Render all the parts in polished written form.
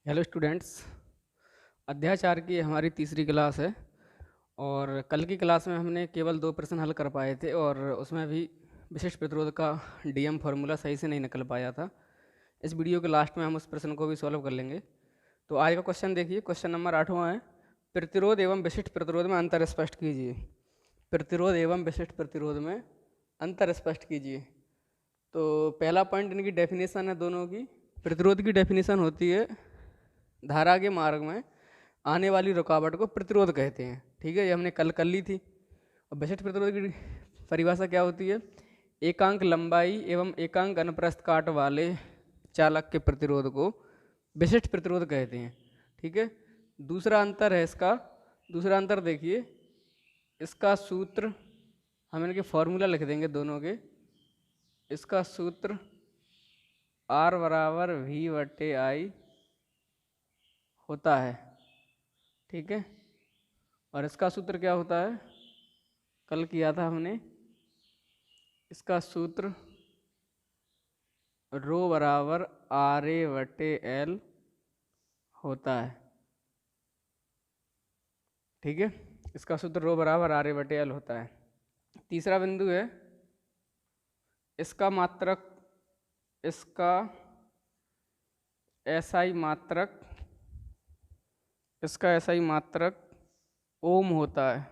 Hello students. अध्याय 4 की हमारी तीसरी क्लास है और कल की क्लास में हमने केवल 2 प्रश्न हल कर पाए थे और उसमें भी विशिष्ट प्रतिरोध का डीएम फार्मूला सही से नहीं निकल पाया था। इस वीडियो के लास्ट में हम उस प्रश्न को भी सॉल्व कर लेंगे। तो आज का क्वेश्चन देखिए, क्वेश्चन नंबर 8वां है, प्रतिरोध एवं विशिष्ट प्रतिरोध में अंतर स्पष्ट कीजिए। प्रतिरोध एवं विशिष्ट प्रतिरोध में अंतर स्पष्ट कीजिए। तो पहला पॉइंट इनकी डेफिनेशन है दोनों की। प्रतिरोध की डेफिनेशन होती है, धारा के मार्ग में आने वाली रुकावट को प्रतिरोध कहते हैं। ठीक है, ये हमने कल कर ली थी। और विशिष्ट प्रतिरोध की परिभाषा क्या होती है? एकांक लंबाई एवं एकांक अनुप्रस्थ काट वाले चालक के प्रतिरोध को विशिष्ट प्रतिरोध कहते हैं। ठीक है, दूसरा अंतर है इसका, दूसरा अंतर देखिए, इसका सूत्र हम इनके फॉर्मूला लिख देंगे दोनों के। इसका सूत्र R बराबर V/I होता है। ठीक है, और इसका सूत्र क्या होता है? कल किया था हमने। इसका सूत्र रो बराबर RA/L होता है। ठीक है, इसका सूत्र रो बराबर RA/L होता है। तीसरा बिंदु है, इसका मात्रक, इसका SI मात्रक, इसका SI मात्रक ओम होता है।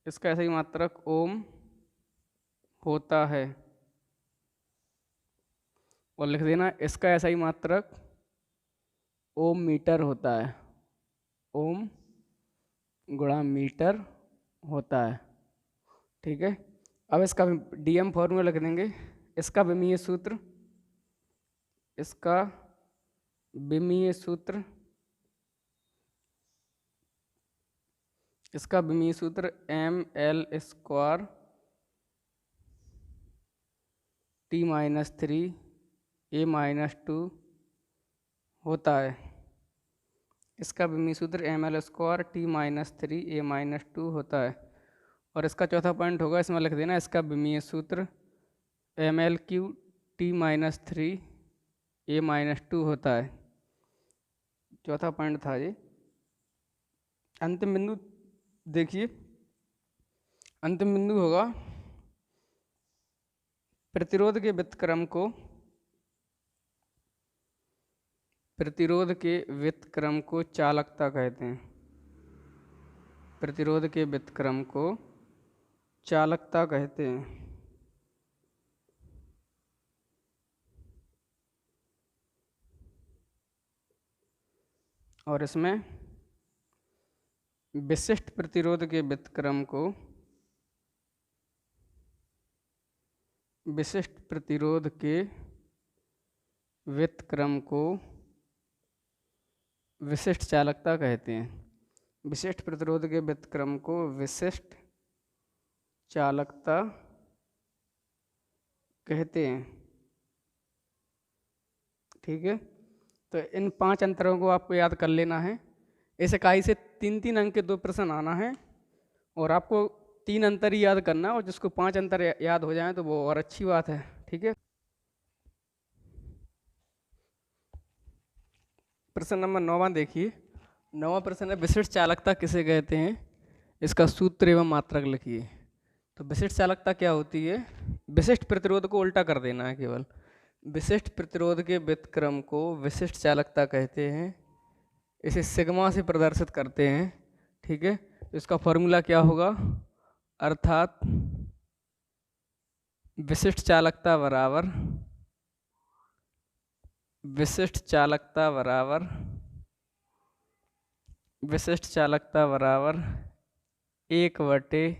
इसका SI मात्रक ओम होता है। और लिख देना, इसका SI मात्रक ओम मीटर होता है। ओम गुणा मीटर होता है। ठीक है, अब इसका डीएम फॉर्मूला लिख देंगे। इसका विमीय सूत्र, इसका विमीय सूत्र, इसका विमीय सूत्र ML² T-3 A-2 होता है। इसका विमीय सूत्र ML² T-3 A-2 होता है। और इसका चौथा पॉइंट होगा, इसमें लिख देना, इसका विमीय सूत्र ML³ T-3 A-2 होता है। चौथा पॉइंट था ये। अंतिम बिंदु देखिए, अंतिम बिंदु होगा, प्रतिरोध के व्युत्क्रम को, प्रतिरोध के व्युत्क्रम को चालकता कहते हैं। प्रतिरोध के व्युत्क्रम को चालकता कहते हैं। और इसमें विशिष्ट प्रतिरोध के व्युत्क्रम को, विशिष्ट प्रतिरोध के व्युत्क्रम को विशिष्ट चालकता कहते हैं। विशिष्ट प्रतिरोध के व्युत्क्रम को विशिष्ट चालकता कहते हैं। ठीक है, तो इन 5 अंतरों को आपको याद कर लेना है। इस इकाई से 3-3 अंक के 2 प्रश्न आना है और आपको 3 अंतर ही याद करना है, और जिसको 5 अंतर याद हो जाए तो वो और अच्छी बात है। ठीक है, प्रश्न नंबर 9वां देखिए। 9वां प्रश्न है, विशिष्ट चालकता किसे कहते हैं? इसका सूत्र एवं मात्रक लिखिए। तो विशिष्ट चालकता क्या होती है? विशिष्ट प्रतिरोध को उल्टा कर देना है केवल। विशिष्ट प्रतिरोध के व्युत्क्रम को विशिष्ट चालकता कहते हैं। इसे सिग्मा से प्रदर्शित करते हैं। ठीक है, तो इसका फॉर्मूला क्या होगा? अर्थात विशिष्ट चालकता बराबर, विशिष्ट चालकता बराबर, विशिष्ट चालकता बराबर 1/,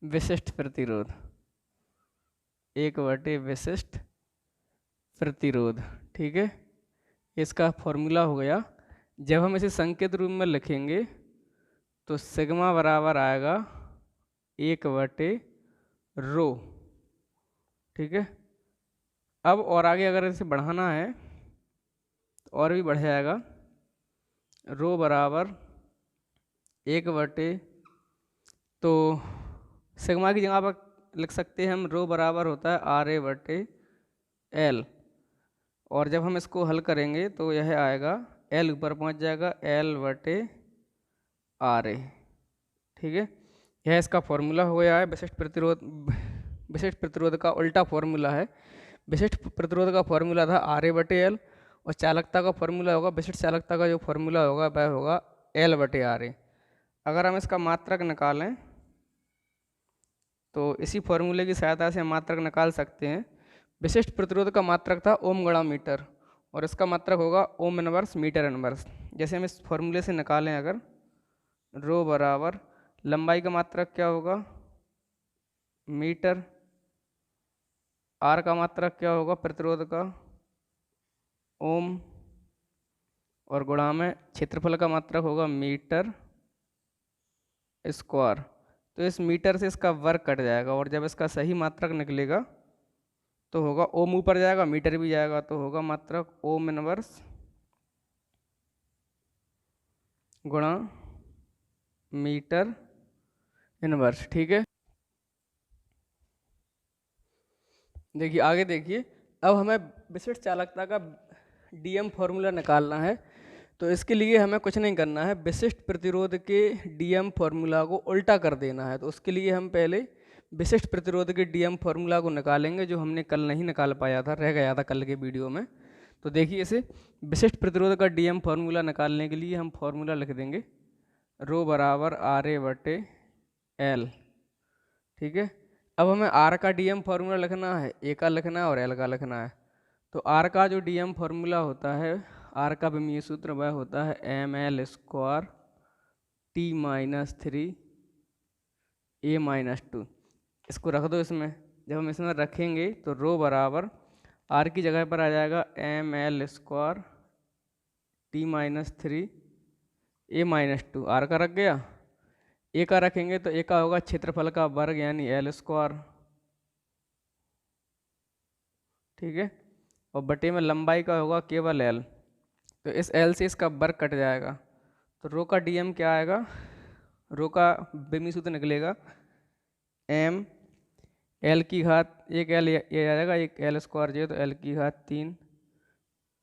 विशिष्ट प्रतिरोध, 1/, विशिष्ट प्रतिरोध। ठीक है, इसका फॉर्मूला हो गया। जब हम इसे संकेत रूप में लिखेंगे तो सिग्मा बराबर आएगा 1/ρ। ठीक है, अब और आगे अगर इसे बढ़ाना है तो और भी बढ़ जाएगा। रो बराबर 1/, तो सिग्मा की जगह पर लिख सकते हैं हम, रो बराबर होता है RA/L। और जब हम इसको हल करेंगे तो यह आएगा L ऊपर पहुंच जाएगा L/RA। ठीक है, यह इसका फॉर्मूला हो गया है। विशिष्ट प्रतिरोध का उल्टा फॉर्मूला है। विशिष्ट प्रतिरोध का फॉर्मूला था RA/L, और चालकता का फॉर्मूला होगा, विशिष्ट चालकता का जो फॉर्मूला होगा वह होगा L/RA। अगर हम इसका मात्रक निकालें तो इसी फॉर्मूले की सहायता से हम मात्रक निकाल सकते हैं। विशिष्ट प्रतिरोध का मात्रक था ओम गुणा मीटर, और इसका मात्रक होगा ओम इनवर्स मीटर इनवर्स। जैसे हम इस फॉर्मूले से निकालें, अगर रो बराबर लंबाई का मात्रक क्या होगा मीटर, आर का मात्रक क्या होगा प्रतिरोध का ओम, और गुणा में क्षेत्रफल का मात्रक होगा मीटर स्क्वायर। तो इस मीटर से इसका वर्ग कट जाएगा, और जब इसका सही मात्रक निकलेगा तो होगा ओम ऊपर जाएगा मीटर भी जाएगा, तो होगा मात्रक ओम इनवर्स गुणा मीटर इनवर्स। ठीक है, देखिए आगे देखिए, अब हमें विशिष्ट चालकता का डीएम फॉर्मूला निकालना है। तो इसके लिए हमें कुछ नहीं करना है, विशिष्ट प्रतिरोध के डीएम फॉर्मूला को उल्टा कर देना है। तो उसके लिए हम पहले विशिष्ट प्रतिरोध के डीएम फॉर्मूला को निकालेंगे, जो हमने कल नहीं निकाल पाया था, रह गया था कल के वीडियो में। तो देखिए, इसे विशिष्ट प्रतिरोध का डीएम फॉर्मूला निकालने के लिए हम फॉर्मूला लिख देंगे रो बराबर RA/L। ठीक है, अब हमें आर का डीएम फॉर्मूला लिखना है, ए का लिखना है और एल का लिखना है। तो आर का जो डीएम फॉर्मूला होता है, आर का विमीय सूत्र वह होता है mL² T-3 A-2। इसको रख दो इसमें। जब हम इसमें रखेंगे तो रो बराबर आर की जगह पर आ जाएगा mL² T-3 A-2। आर का रख गया, ए का रखेंगे तो ए का होगा क्षेत्रफल का वर्ग यानी L²। ठीक है, और बटे में लंबाई का होगा केवल L, तो इस L से इसका वर्ग कट जाएगा। तो रो का डीएम क्या आएगा, रो का विमीय सूत्र निकलेगा m L की घात एक L ये आ जाएगा, एक L² जो, तो L की घात 3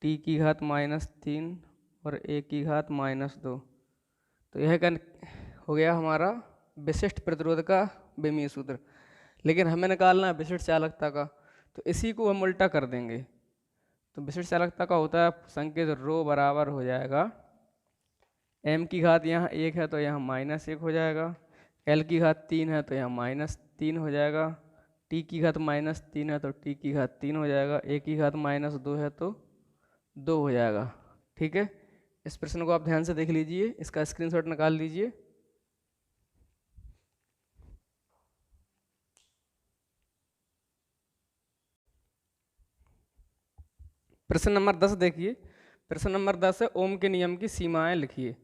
T की घात -3 और A की घात -2। तो यह हो गया हमारा विशिष्ट प्रतिरोध का विमीय सूत्र। लेकिन हमें निकालना है विशिष्ट चालकता का, तो इसी को हम उल्टा कर देंगे। तो विशिष्ट चालकता का होता है संकेत रो बराबर हो जाएगा m की घात यहाँ 1 है तो यहाँ -1 हो जाएगा, L की घात 3 है तो यहाँ -3 हो जाएगा, T की घात -3 है तो T की घात 3 हो जाएगा, A की घात -2 है तो 2 हो जाएगा। ठीक है, इस प्रश्न को आप ध्यान से देख लीजिए, इसका स्क्रीनशॉट निकाल लीजिए। प्रश्न नंबर 10 देखिए। प्रश्न नंबर 10 है ओम के नियम की सीमाएं लिखिए।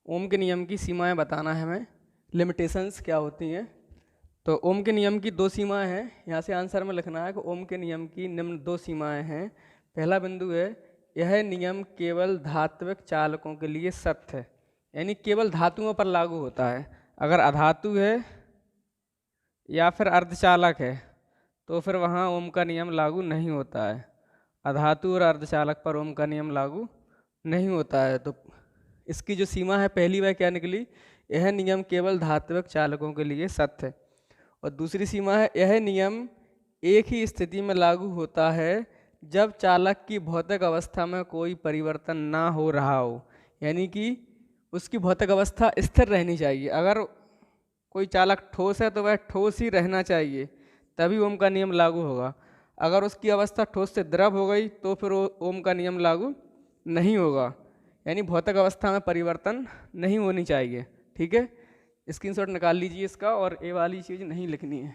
ओम के नियम की सीमाएं बताना है हमें, लिमिटेशंस क्या होती हैं। तो ओम के नियम की 2 सीमाएं हैं, यहाँ से आंसर में लिखना है कि ओम के नियम की निम्न 2 सीमाएं हैं। पहला बिंदु है, यह नियम केवल धात्विक चालकों के लिए सत्य है, यानी केवल धातुओं पर लागू होता है। अगर अधातु है या फिर अर्धचालक है तो फिर वहाँ ओम का नियम लागू नहीं होता है। अधातु और अर्धचालक पर ओम का नियम लागू नहीं होता है। तो इसकी जो सीमा है पहली वह क्या निकली, यह नियम केवल धात्विक चालकों के लिए सत्य है। और दूसरी सीमा है, यह नियम एक ही स्थिति में लागू होता है जब चालक की भौतिक अवस्था में कोई परिवर्तन ना हो रहा हो, यानी कि उसकी भौतिक अवस्था स्थिर रहनी चाहिए। अगर कोई चालक ठोस है तो वह ठोस ही रहना चाहिए, तभी ओम का नियम लागू होगा। अगर उसकी अवस्था ठोस से द्रव हो गई तो फिर ओम का नियम लागू नहीं होगा, यानी भौतिक अवस्था में परिवर्तन नहीं होनी चाहिए। ठीक है, स्क्रीनशॉट निकाल लीजिए इसका, और ये वाली चीज़ नहीं लिखनी है।